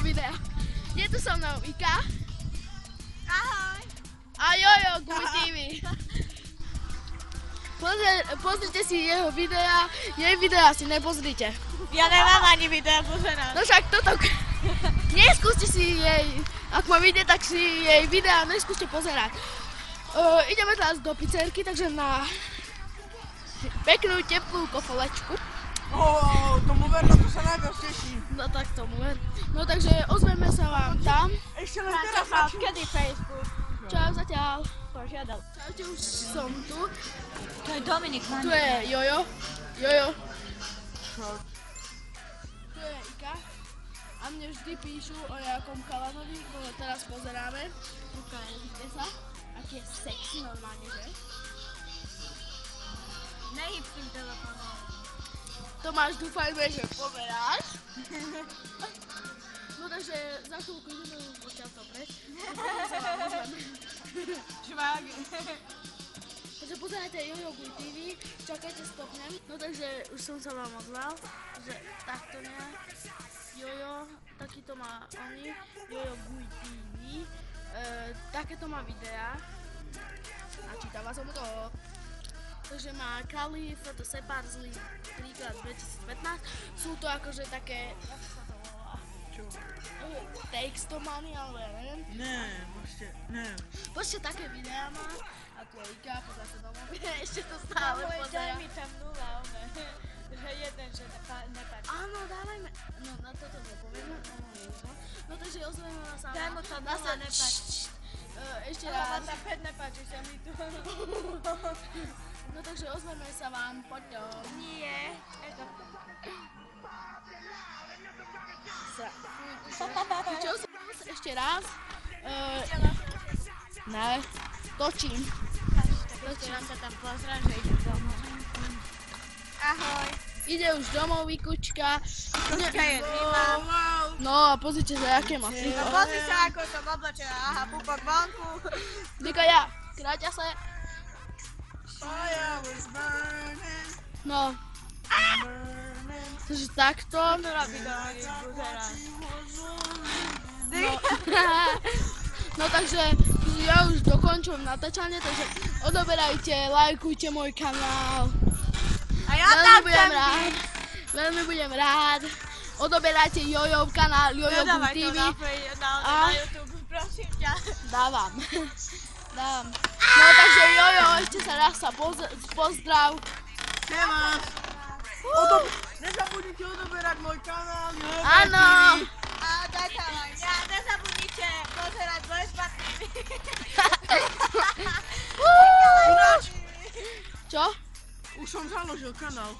videa. Je tu so mnou Ika. Ahoj. A Jojo Guj TV. Pozrite si jeho videa, jej videa si nepozrite. Ja nemám ani video pozerať. No však toto... Neskúste si jej, ak ma vidie, tak si jej videa neskúste pozerať. Ideme teraz do pizzerky, takže na peknú teplú kofolečku. Tomu ver, na to sa najviac teším. No tak tomu ver. No takže ozveme sa vám tam. Ešte len teraz začín. Kedy Facebook? Čau zatiaľ. Požiadal. Čaute, už som tu. To je Dominik, Tu je Jojo. Jojo. Tu je Ika. A mne vždy píšu o nejakom chalanovi, ktorého teraz pozeráme. Ukážite sa. Aký je sexy normálne, že? Nehyb s tým telefónom. Tomáš, dúfajme, že pozeráš. No takže za chvíľku ideme odtiaľto preč. Švág. Takže pozerajte Jojo Guj TV, čakajte, stopnem. No takže už som sa vám ozval, že takto nejak. Jojo, takýto má oni, Jojo Guj TV. Takéto má videá. Načítava som to. Takže má Kali, Foto Separzli, 3x2015. Sú to akože také, ako sa to volá? Čo? Textomany, alebo ja neviem. Proste také videá má. A tu je Ika, pozor sa domov. Ešte to stále pozerá. Daj mi tam nula, že jeden, že nepáči. Áno, dávajme. No na toto nepovieme. No takže ozveme sa. Daj mu to nula, nepáči. Ešte Mám raz. tam 5 nepáči sa mi tu. No takže ozveme sa vám, poďte. Nie. Čo sa ešte raz? Ne, točím. Ešte nám sa tam pozrám, že ide domov. Ahoj. Ide už domov, Vikučka. Počkaj, je zima. No a pozrite sa, aké má No triko. pozri sa, ako som oblečená. Aha, pupok vonku. Dika ja, kráťa sa. Fire was burning, No, burning. takže takto. To robí Dominik, pozerá. No, no takže ja už dokončujem natáčanie, takže odoberajte, lajkujte môj kanál. A ja Veľmi tam budem chcem rád. byť. Veľmi budem rád. Odoberajte Jojo kanál, Jojo Guj Dávaj to TV. na YouTube, prosím ťa. Dávam. Dávam. No takže Jojo, ešte sa raz sa pozdrav. Čemáš? Nezabudnite odoberať môj kanál, Jojo Guj Áno. TV. A daj tam aj mňa, nezabudnite pozerať moje špatný. Čo? Už som založil kanál.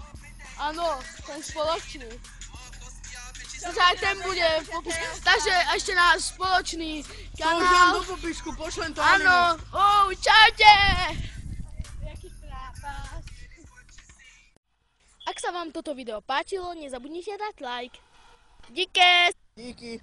Áno, ten spoločný. Takže aj ten bude v popisku. Takže ešte náš spoločný To už dám kanál. do popisku, pošlem to. Áno. Čaute. Jaký trápas. Ak sa vám toto video páčilo, nezabudnite dať like. Díky. Díky.